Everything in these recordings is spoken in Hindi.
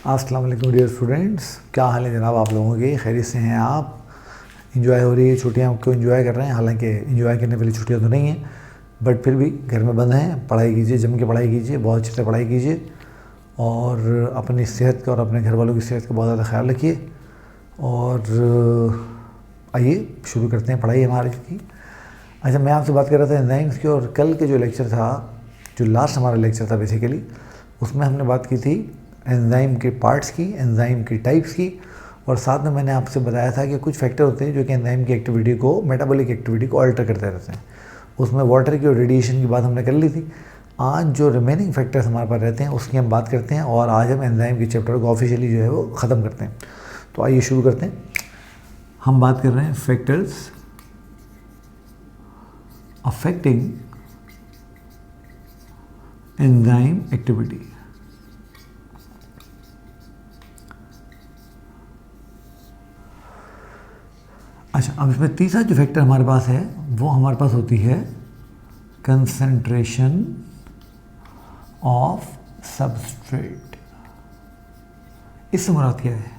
अस्सलाम वालेकुम डियर स्टूडेंट्स, क्या हाल है जनाब आप लोगों के? खैरियत से हैं आप? इंजॉय हो रही है छुट्टियाँ को? इंजॉय कर रहे हैं? हालांकि इंजॉय करने वाली छुट्टियाँ तो नहीं हैं, बट फिर भी घर में बंद हैं। पढ़ाई कीजिए, जम के पढ़ाई कीजिए, बहुत अच्छे से पढ़ाई कीजिए और अपनी सेहत का और अपने घर वालों की सेहत का बहुत ज़्यादा ख्याल रखिए। और आइए शुरू करते हैं पढ़ाई हमारी की। अच्छा, मैं आपसे बात कर रहा था एंजाइम्स की, और कल के जो लेक्चर था, जो लास्ट हमारा लेक्चर था बेसिकली, उसमें हमने बात की थी एंजाइम के पार्ट्स की, एंजाइम की टाइप्स की, और साथ में मैंने आपसे बताया था कि कुछ फैक्टर होते हैं जो कि एंजाइम की एक्टिविटी को, मेटाबॉलिक एक्टिविटी को अल्टर करते रहते हैं। उसमें वाटर की और रेडिएशन की बात हमने कर ली थी। आज जो रिमेनिंग फैक्टर्स हमारे पास रहते हैं उसकी हम बात करते हैं, और आज हम एंजाइम के चैप्टर को ऑफिशियली जो है वो ख़त्म करते हैं। तो आइए शुरू करते हैं। हम बात कर रहे हैं फैक्टर्स affecting enzyme activity। अच्छा, अब इसमें तीसरा जो फैक्टर हमारे पास है वो हमारे पास होती है कंसंट्रेशन ऑफ सबस्ट्रेट। इससे मुराद क्या है?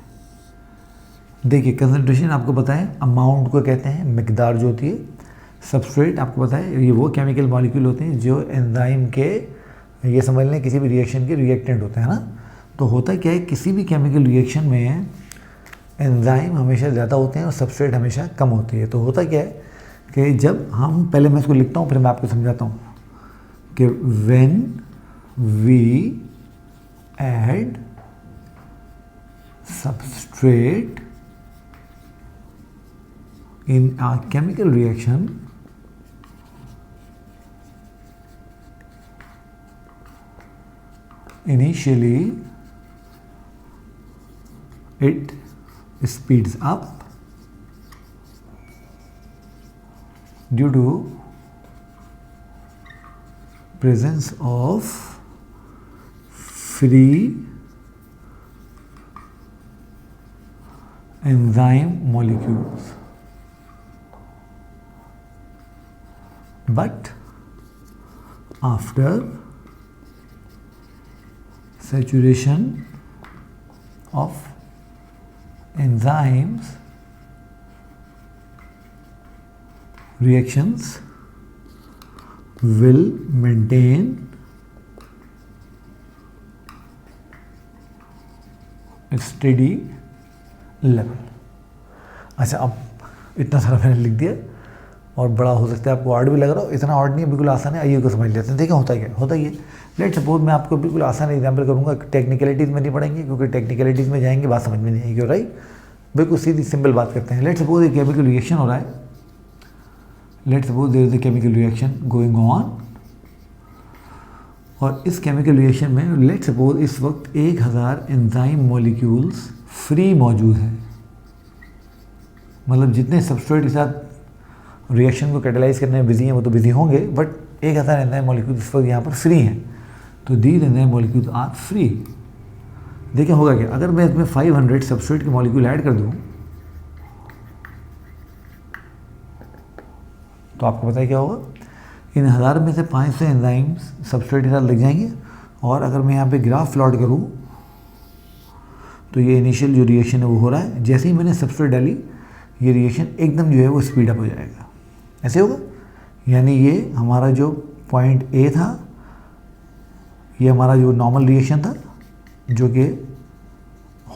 देखिए, कंसंट्रेशन आपको पता है अमाउंट को कहते हैं, मिकदार जो होती है। सबस्ट्रेट आपको पता है ये वो केमिकल मॉलिक्यूल होते हैं जो एंजाइम के, ये समझ लें किसी भी रिएक्शन के रिएक्टेंट होते हैं ना। तो होता क्या है, किसी भी केमिकल रिएक्शन में एंजाइम हमेशा ज़्यादा होते हैं और सबस्ट्रेट हमेशा कम होती है। तो होता क्या है कि जब हम, पहले मैं इसको लिखता हूँ फिर मैं आपको समझाता हूँ कि when we add substrate in a chemical reaction, initially it speeds up due to presence of free enzyme molecules. But after saturation of enzymes, reactions will maintain a steady level। अच्छा, अब इतना सारा मैंने लिख दिया और बड़ा हो सकता है आपको ऑड भी लग रहा हो। इतना ऑड नहीं है, बिल्कुल आसान है। आइए को समझ लेते हैं। देखें होता क्या होता ये। लेट सपोज मैं आपको बिल्कुल आसान एग्जांपल करूंगा, टेक्निकलिटीज़ में नहीं पढ़ेंगे क्योंकि टेक्निकलिटीज़ में जाएंगे बात समझ में नहीं आएगी। राइट, बिल्कुल सीधी सिंपल बात करते हैं। लेट सपोज एक केमिकल रिएक्शन हो रहा है। Let suppose there is a chemical reaction going on, और इस केमिकल रिएक्शन में लेट सपोज इस वक्त 1000 एंजाइम मॉलिक्यूल्स फ्री मौजूद है। मतलब जितने सबस्ट्रेट के साथ रिएक्शन को कैटेलाइज करने में बिजी हैं वो तो बिजी होंगे, बट 1000 एंजाइम मॉलिक्यूल इस वक्त यहाँ पर फ्री हैं। तो these enzyme molecules are free. देखिए होगा क्या, अगर मैं इसमें 500 सबस्ट्रेट के मॉलिक्यूल ऐड कर दूँ तो आपको पता है क्या होगा। इन 1000 में से 500 एंजाइम्स सबस्ट्रेट के साथ लग जाएंगे। और अगर मैं यहाँ पे ग्राफ प्लॉट करूँ तो ये इनिशियल जो रिएक्शन है वो हो रहा है। जैसे ही मैंने सबस्ट्रेट डाली ये रिएक्शन एकदम जो है वो स्पीड अप हो जाएगा। ऐसे होगा, यानी ये हमारा जो पॉइंट ए था, ये हमारा जो नॉर्मल रिएक्शन था जो कि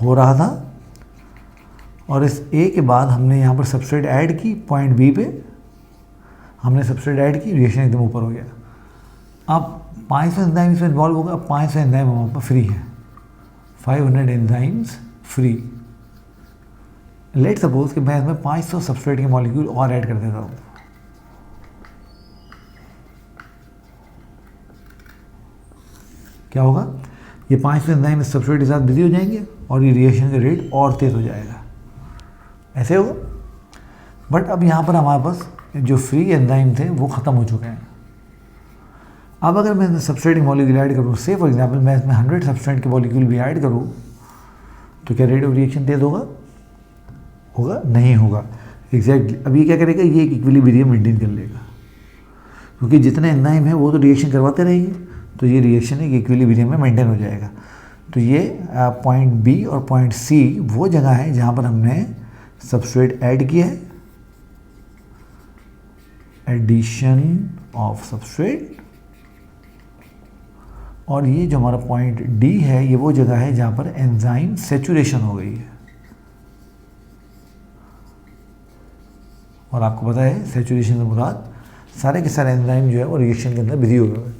हो रहा था, और इस ए के बाद हमने यहाँ पर सबस्ट्रेट ऐड की। पॉइंट बी पे हमने सबस्ट्रेट ऐड की, रिएक्शन एकदम ऊपर हो गया। अब 500 एंजाइम इसमें इन्वॉल्व होगा। 500 एंजाइम हमारे पास फ्री है, 500 एंजाइम्स फ्री। लेट सपोज कि मैं इसमें 500 सबस्ट्रेट के मॉलिक्यूल और ऐड कर देता हूँ। क्या होगा, ये 500 एंजाइम सबस्ट्रेट के साथ बिजी हो जाएंगे और ये रिएक्शन का रेट और तेज हो जाएगा। ऐसे होगा। बट अब यहाँ पर हमारे पास जो फ्री एंजाइम थे वो ख़त्म हो चुके हैं। अब अगर मैं इसमें सबस्ट्रेट के मॉलिक्यूल ऐड करूँ, से फॉर एग्जाम्पल मैं इसमें 100 सबस्ट्रेट के मॉलिक्यूल भी ऐड करूँ, तो क्या रेट ऑफ रिएक्शन तेज होगा? होगा? नहीं होगा। एग्जैक्टली। अब ये क्या करेगा, ये एक इक्विलिब्रियम मेंटेन कर लेगा, क्योंकि जितने एंजाइम है वो तो रिएक्शन करवाते रहेंगे, तो ये रिएक्शन एक इक्विलिब्रियम में मेंटेन हो जाएगा। तो ये पॉइंट बी और पॉइंट सी वो जगह है जहाँ पर हमने सबस्ट्रेट ऐड किया है, एडिशन ऑफ सबस्ट्रेट। और ये जो हमारा पॉइंट डी है ये वो जगह है जहाँ पर एंजाइम सेचुरेशन हो गई है। और आपको पता है सेचुरेशन से मुराद सारे के सारे एंजाइम जो है वो रिएक्शन के अंदर बिजी हुए हैं।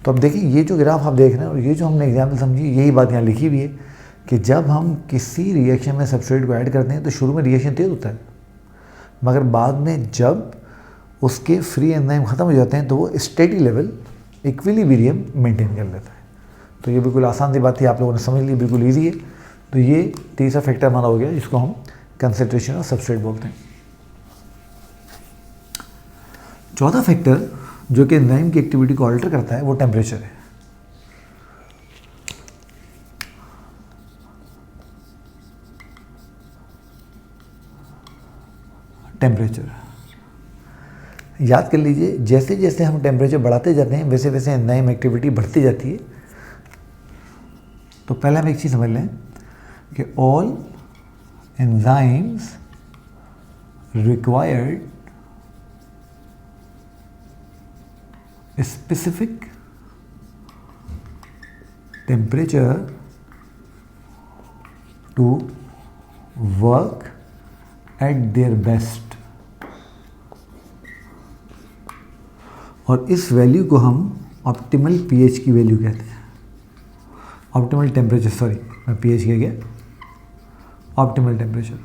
तो अब देखिए ये जो ग्राफ आप देख रहे हैं और ये जो हमने एग्जाम्पल समझी, यही बात यहाँ लिखी हुई है कि जब हम किसी रिएक्शन में सबस्ट्रेट को ऐड करते हैं तो शुरू में रिएक्शन तेज होता है, मगर बाद में जब उसके फ्री एंजाइम ख़त्म हो जाते हैं तो वो स्टेडी लेवल इक्विलिब्रियम मेंटेन कर लेता है। तो ये बिल्कुल आसान सी बात थी, आप लोगों ने समझ ली, बिल्कुल ईजी है। तो ये तीसरा फैक्टर हमारा हो गया जिसको हम कंसंट्रेशन ऑफ सबस्ट्रेट बोलते हैं। चौथा फैक्टर जो कि एंजाइम की एक्टिविटी को ऑल्टर करता है वो टेम्परेचर है। टेम्परेचर याद कर लीजिए, जैसे जैसे हम टेम्परेचर बढ़ाते जाते हैं वैसे वैसे एंजाइम एक्टिविटी बढ़ती जाती है। तो पहले हम एक चीज़ समझ लें कि all enzymes required specific temperature to work at their best। और इस वैल्यू को हम ऑप्टिमल पीएच की वैल्यू कहते हैं। ऑप्टिमल टेम्परेचर, सॉरी मैं पीएच कह गया, ऑप्टिमल टेम्परेचर।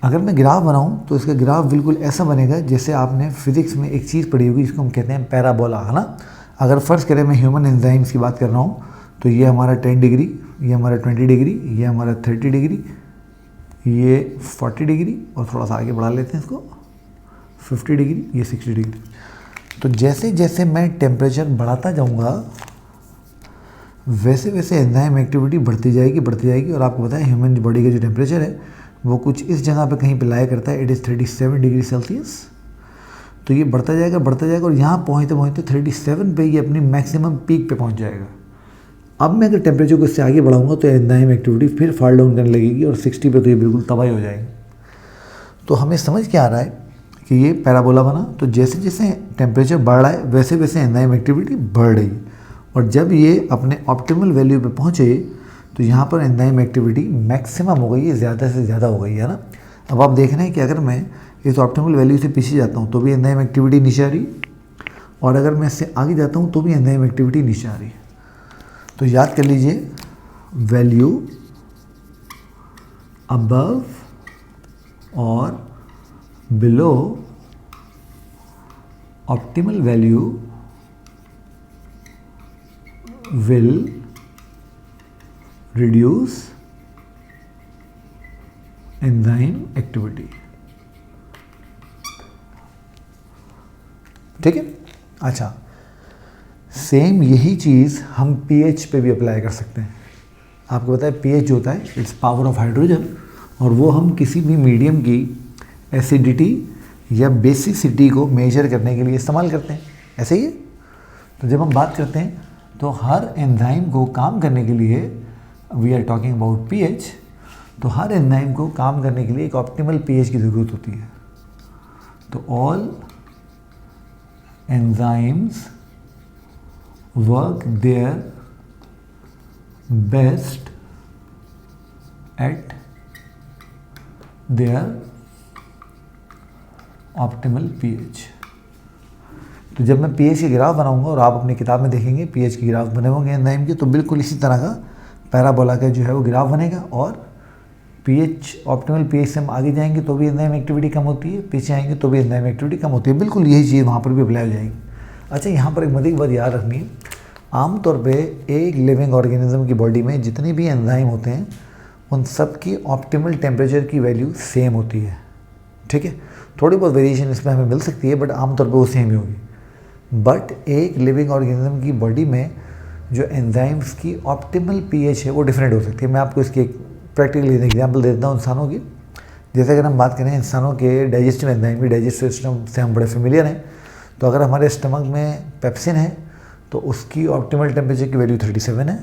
अगर मैं ग्राफ बनाऊं तो इसका ग्राफ बिल्कुल ऐसा बनेगा जैसे आपने फिजिक्स में एक चीज़ पढ़ी होगी जिसको हम कहते हैं पैराबोला, है ना। अगर फ़र्ज़ करें मैं ह्यूमन एंजाइम्स की बात कर रहा हूं तो ये हमारा 10 डिग्री, ये हमारा 20 डिग्री, ये हमारा 30 डिग्री, ये 40 डिग्री, और थोड़ा सा आगे बढ़ा लेते हैं इसको 50 डिग्री, ये 60 डिग्री। तो जैसे जैसे मैं टेम्परेचर बढ़ाता जाऊँगा वैसे वैसे एंजाइम एक्टिविटी बढ़ती जाएगी। और आपको पता है ह्यूमन बॉडी का जो टेम्परेचर है वो कुछ इस जगह पे कहीं पे लाया करता है, इट इज़ 37 डिग्री सेल्सियस। तो ये बढ़ता जाएगा और यहाँ पहुँचते पहुँचते 37 पे ये अपनी मैक्सिमम पीक पे पहुँच जाएगा। अब मैं अगर टेम्परेचर को इससे आगे बढ़ाऊँगा तो एंजाइम एक्टिविटी फिर फॉल डाउन करने लगेगी और 60 पे तो ये बिल्कुल तबाही हो जाएगी। तो हमें समझ के आ रहा है कि ये पैराबोला बना। तो जैसे जैसे टेम्परेचर बढ़ रहा है वैसे वैसे एंजाइम एक्टिविटी बढ़ रही, और जब ये अपने ऑप्टिमल वैल्यू पे पहुँचे तो यहाँ पर एंजाइम एक्टिविटी मैक्सिमम हो गई है, ज़्यादा से ज़्यादा हो गई है ना। अब आप देख रहे हैं कि अगर मैं इस ऑप्टिमल वैल्यू से पीछे जाता हूँ तो भी एंजाइम एक्टिविटी नीचे आ रही, और अगर मैं इससे आगे जाता हूँ तो भी एंजाइम एक्टिविटी नीचे आ रही। तो याद कर लीजिए, वैल्यू अबव और below optimal value will reduce enzyme activity. ठीक है, अच्छा सेम यही चीज़ हम पीएच पे भी अप्लाई कर सकते हैं। आपको पता है पीएच जो होता है इट्स पावर ऑफ हाइड्रोजन, और वो हम किसी भी मीडियम की एसिडिटी या बेसिसिटी को मेजर करने के लिए इस्तेमाल करते हैं, ऐसे ही है। तो जब हम बात करते हैं तो हर एंजाइम को काम करने के लिए, we are talking about pH, तो हर एंजाइम को काम करने के लिए एक ऑप्टिमल पीएच की ज़रूरत होती है। तो all enzymes work their best at there optimal pH. तो जब मैं पीएच की ग्राफ बनाऊंगा, और आप अपनी किताब में देखेंगे पीएच की ग्राफ बने होंगे एंजाइम के, तो बिल्कुल इसी तरह का पैराबोला का जो है वो ग्राफ बनेगा। और पीएच, ऑप्टिमल पीएच से हम आगे जाएंगे तो भी एंजाइम एक्टिविटी कम होती है, पीछे आएंगे तो भी एंजाइम एक्टिविटी कम होती है। बिल्कुल यही चीज़ वहाँ पर भी अप्लाई हो जाएगी। अच्छा, यहाँ पर एक मज़ीद बात याद रखनी है, आमतौर पे एक लिविंग ऑर्गेनिज्म की बॉडी में जितने भी एंजाइम होते हैं उन सब की ऑप्टिमल टेम्परेचर की वैल्यू सेम होती है। ठीक है, थोड़ी बहुत वेरिएशन इसमें हमें मिल सकती है, बट आमतौर पर वो सेम ही होगी। बट एक लिविंग ऑर्गेनिज्म की बॉडी में जो एंजाइम्स की ऑप्टिमल पीएच है वो डिफरेंट हो सकती है। मैं आपको इसकी एक प्रैक्टिकल एग्जांपल दे देता हूँ इंसानों की। जैसे अगर हम बात करें इंसानों के डाइजेस्टिव एंजाइम की, डाइजेस्टिव सिस्टम से हम बड़े फेमिलियर हैं, तो अगर हमारे स्टमक में पेप्सिन है तो उसकी ऑप्टिमल टेम्परेचर की वैल्यू 37 है।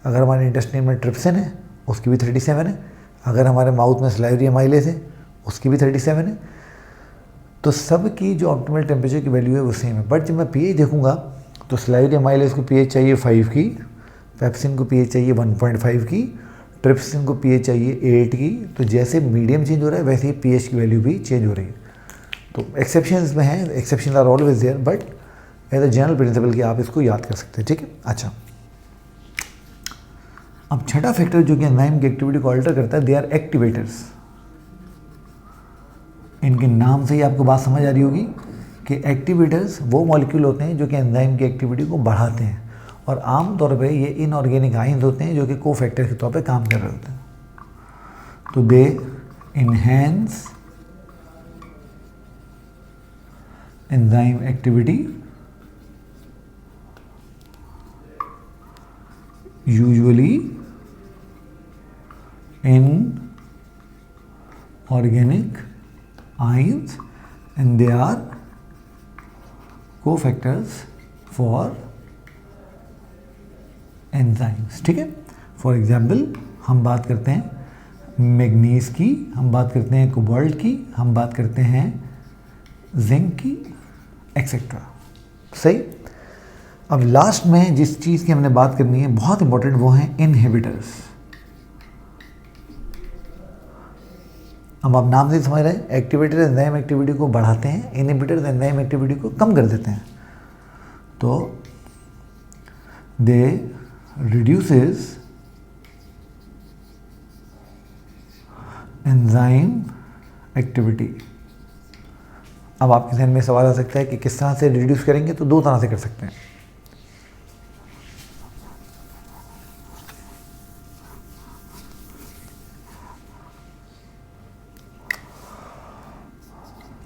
अगर हमारे इंटेस्टाइन में ट्रिप्सिन है उसकी भी 37 है, अगर हमारे माउथ में सलाइवरी अमाइलेज है उसकी भी 37 है। तो सब की जो ऑप्टिमल टेम्परेचर की वैल्यू है वो सेम है। बट जब मैं पीएच देखूंगा तो सलाइवरी अमाइलेज को पीएच चाहिए 5 की, पेप्सिन को पीएच चाहिए 1.5 की, ट्रिप्सिन को पीएच चाहिए 8 की। तो जैसे मीडियम चेंज हो रहा है वैसे ही पीएच की वैल्यू भी चेंज हो रही है। तो एक्सेप्शंस में है, exception are always there, but as a general principle कि आप इसको याद कर सकते हैं, ठीक है। अच्छा, अब छठा फैक्टर जो कि एंजाइम की एक्टिविटी को अल्टर करता है, दे आर एक्टिवेटर्स। इनके नाम से ही आपको बात समझ आ रही होगी कि एक्टिवेटर्स वो मॉलिक्यूल होते हैं जो कि एंजाइम की एक्टिविटी को बढ़ाते हैं, और आमतौर पे ये इनऑर्गेनिक आयंस होते हैं जो कि को फैक्टर के तौर पे काम कर रहे होते हैं। तो they enhance enzyme activity usually inorganic ions and they are cofactors for enzymes, ठीक है। फॉर एग्जाम्पल हम बात करते हैं मैग्नीज की, हम बात करते हैं कोबाल्ट की, हम बात करते हैं जिंक की, एक्सेट्रा। सही। अब लास्ट में जिस चीज़ की हमने बात करनी है बहुत इंपॉर्टेंट, वो है इनहिबिटर्स। अब आप नाम से समझ रहे हैं, एक्टिवेटर एंजाइम एक्टिविटी को बढ़ाते हैं, इनहिबिटर एंजाइम एक्टिविटी को कम कर देते हैं। तो दे रिड्यूसेस एंजाइम एक्टिविटी। अब आपके ध्यान में सवाल आ सकता है कि किस तरह से रिड्यूस करेंगे, तो दो तरह से कर सकते हैं।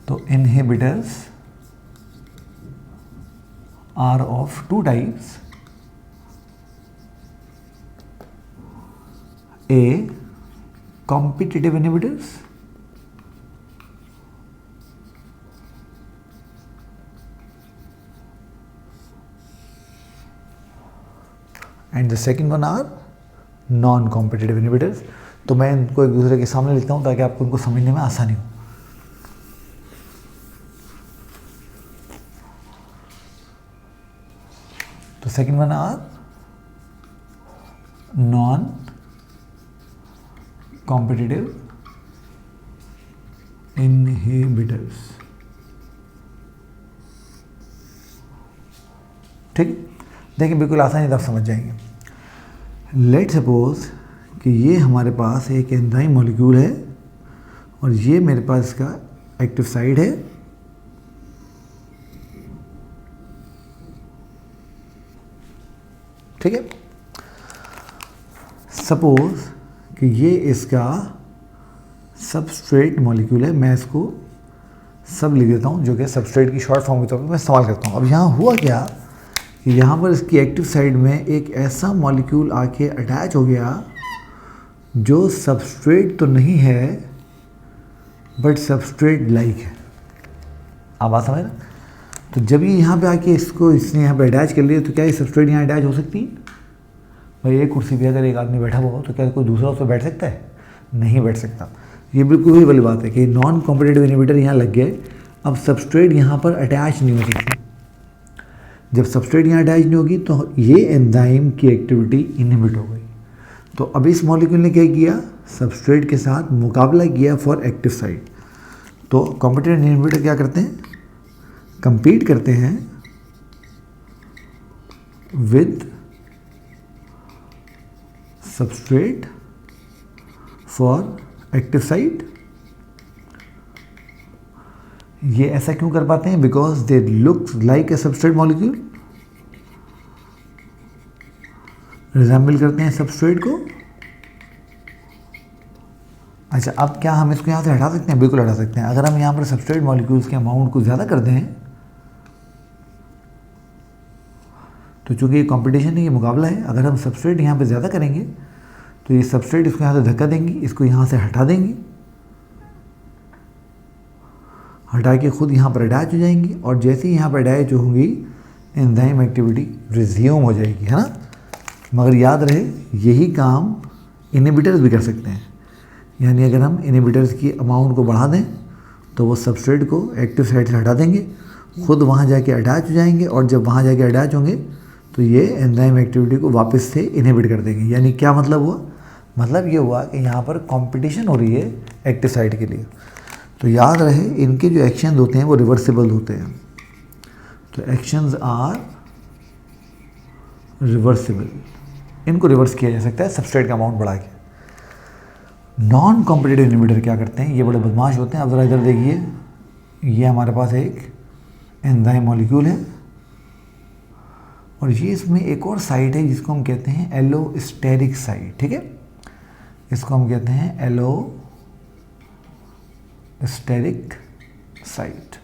तो inhibitors are of two types. A, competitive inhibitors, and the second one are non-competitive inhibitors. तो मैं इनको एक दूसरे के सामने लिखता हूँ ताकि आपको इनको समझने में आसानी हो। तो second one are non competitive inhibitors, ठीक। देखिए बिल्कुल आसानी से आप समझ जाएंगे। लेट सपोज कि ये हमारे पास एक एंजाइम मॉलिक्यूल है और ये मेरे पास इसका एक्टिव साइट है, ठीक है। सपोज कि ये इसका सबस्ट्रेट मॉलिक्यूल है, मैं इसको सब लिख देता हूँ जो कि सबस्ट्रेट की शॉर्ट फॉर्म के तौर पर मैं इस्तेमाल करता हूँ। अब यहाँ हुआ क्या कि यहाँ पर इसकी एक्टिव साइड में एक ऐसा मॉलिक्यूल आके अटैच हो गया जो सबस्ट्रेट तो नहीं है बट सबस्ट्रेट लाइक है। आप बात समझ रहे? तो जब ये यहाँ पे आके इसने यहाँ पे अटैच कर लिया, तो क्या ये सबस्ट्रेट यहाँ अटैच हो सकती है? भाई एक कुर्सी पे अगर एक आदमी बैठा हुआ हो तो क्या कोई दूसरा उस पर बैठ सकता है? नहीं बैठ सकता। ये बिल्कुल वही वाली बात है कि नॉन कॉम्पिटिटिव इनहिबिटर यहाँ लग गए, अब सबस्ट्रेट यहाँ पर अटैच नहीं हो सकती। जब सबस्ट्रेट यहाँ अटैच नहीं होगी तो ये एंजाइम की एक्टिविटी इनहिबिट हो गई। तो अब इस मॉलिक्यूल ने क्या किया? सबस्ट्रेट के साथ मुकाबला किया फॉर एक्टिव साइट। तो कॉम्पिटिटिव इनहिबिटर क्या करते हैं? कंपीट करते हैं with substrate for active site. ये ऐसा क्यों कर पाते हैं? Because they look like a substrate molecule, resemble करते हैं सबस्ट्रेट को। अच्छा, अब क्या हम इसको यहाँ से हटा सकते हैं? बिल्कुल हटा सकते हैं। अगर हम यहाँ पर सबस्ट्रेट मॉलिक्यूल्स के अमाउंट को ज़्यादा कर दें तो चूँकि ये कंपटीशन है, ये मुकाबला है, अगर हम सबस्ट्रेट यहाँ पे ज़्यादा करेंगे तो ये सबस्ट्रेट इसको यहाँ से धक्का देंगी, इसको यहाँ से हटा देंगी, हटा के खुद यहाँ पर अटैच हो जाएंगी, और जैसे ही यहाँ पर अटैच होंगी एंजाइम एक्टिविटी रिज्यूम हो जाएगी, है ना। मगर याद रहे यही काम इनहिबिटर्स भी कर सकते हैं। यानी अगर हम इनहिबिटर्स की अमाउंट को बढ़ा दें तो वो सबस्ट्रेट को एक्टिव साइट से हटा देंगे, खुद वहाँ जाके अटैच हो जाएंगे, और जब वहाँ जाके अटैच होंगे तो ये एंजाइम एक्टिविटी को वापस से इनहिबिट कर देंगे। यानी क्या मतलब हुआ? मतलब ये हुआ कि यहाँ पर कंपटीशन हो रही है एक्टिव साइट के लिए। तो याद रहे इनके जो एक्शंस होते हैं वो रिवर्सिबल होते हैं। तो एक्शंस आर रिवर्सिबल, इनको रिवर्स किया जा सकता है सबस्ट्रेट का अमाउंट बढ़ा के। नॉन कॉम्पिटिटिव इनहिबिटर क्या करते हैं? ये बड़े बदमाश होते हैं। अब ज़रा इधर देखिए, ये हमारे पास एक एंजाइम मॉलिक्यूल है और ये इसमें एक और साइट है जिसको हम कहते हैं एलोस्टेरिक साइट। ठीक है, इसको हम कहते हैं एलोस्टेरिक साइट।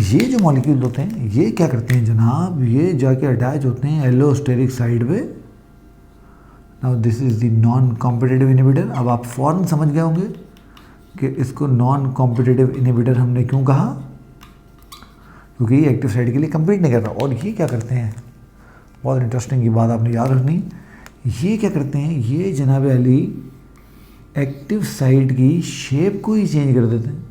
ये जो मॉलिक्यूल होते हैं ये क्या करते हैं जनाब? ये जाके अटैच होते हैं एलोस्टेरिक साइट पे। Now this is the non competitive inhibitor. अब आप फौरन समझ गए होंगे कि इसको नॉन कॉम्पिटिटिव इनहिबिटर हमने क्यों कहा, क्योंकि ये एक्टिव साइट के लिए कंपीट नहीं कर रहा। और ये क्या करते हैं, बहुत इंटरेस्टिंग की बात आपने याद रखनी, ये क्या करते हैं, ये जनाब अली एक्टिव साइट की शेप को ही चेंज कर देते हैं।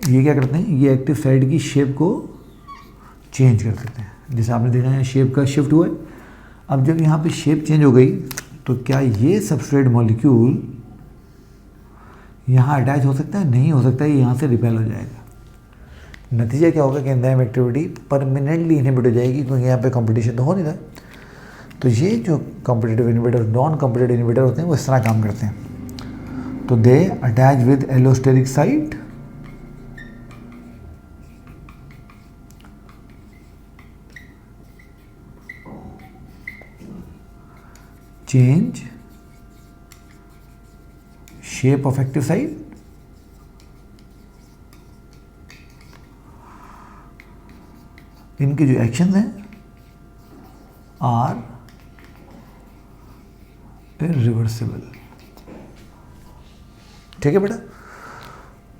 ये क्या करते हैं, ये एक्टिव साइट की शेप को चेंज कर देते हैं। जैसे आपने देखा है शेप का शिफ्ट हुआ है। अब जब यहाँ पे शेप चेंज हो गई तो क्या ये सबस्ट्रेट मॉलिक्यूल यहाँ अटैच हो सकता है? नहीं हो सकता है, ये यहाँ से रिपेल हो जाएगा। नतीजा क्या होगा कि एंजाइम एक्टिविटी परमानेंटली इनहिबिट हो जाएगी, क्योंकि यहाँ पे कंपटीशन तो हो नहीं रहा। तो ये जो competitive inhibitor, non competitive inhibitor होते हैं वो इस तरह काम करते हैं। तो दे attach with allosteric site, change shape of active site, इनके जो एक्शन हैं आर इरिवर्सिबल। ठीक है बेटा,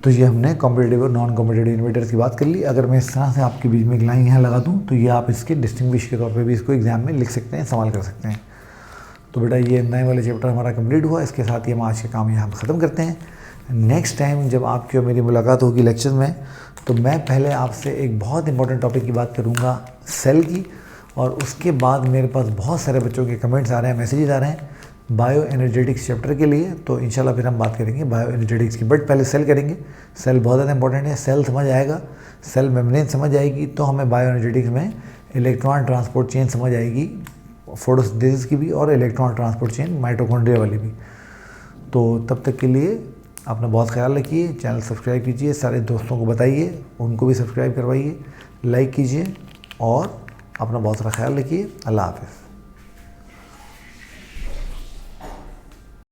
तो ये हमने कॉम्पिटिटिव और नॉन कॉम्पिटिटिव इनहिबिटर्स की बात कर ली। अगर मैं इस तरह से आपके बीच में एक लाइन यहाँ लगा दूँ तो ये आप इसके डिस्टिंग्विश के तौर पे भी इसको एग्जाम में लिख सकते हैं, इस्तेमाल कर सकते हैं। तो बेटा ये एंजाइम वाले चैप्टर हमारा कंप्लीट हुआ। इसके साथ ही हम आज के काम यहाँ पर ख़त्म करते हैं। नेक्स्ट टाइम जब आपकी और मेरी मुलाकात होगी लेक्चर में, तो मैं पहले आपसे एक बहुत इंपॉर्टेंट टॉपिक की बात करूँगा, सेल की। और उसके बाद मेरे पास बहुत सारे बच्चों के कमेंट्स आ रहे हैं, मैसेजेस आ रहे हैं बायो एनर्जेटिक्स चैप्टर के लिए। तो इंशाल्लाह फिर हम बात करेंगे बायो एनर्जेटिक्स की, बट पहले सेल करेंगे। सेल बहुत ज़्यादा इंपॉर्टेंट है। सेल समझ आएगा, सेल मेम्ब्रेन समझ आएगी, तो हमें बायो एनर्जेटिक्स में इलेक्ट्रॉन ट्रांसपोर्ट चेन समझ आएगी, फोटोसिंथेसिस की भी, और इलेक्ट्रॉन ट्रांसपोर्ट चेन माइटोकॉन्ड्रिया वाली भी। तो तब तक के लिए अपना बहुत ख्याल रखिए, चैनल सब्सक्राइब कीजिए, सारे दोस्तों को बताइए, उनको भी सब्सक्राइब करवाइए, लाइक कीजिए और अपना बहुत सारा ख्याल रखिए। अल्लाह हाफ़िज़।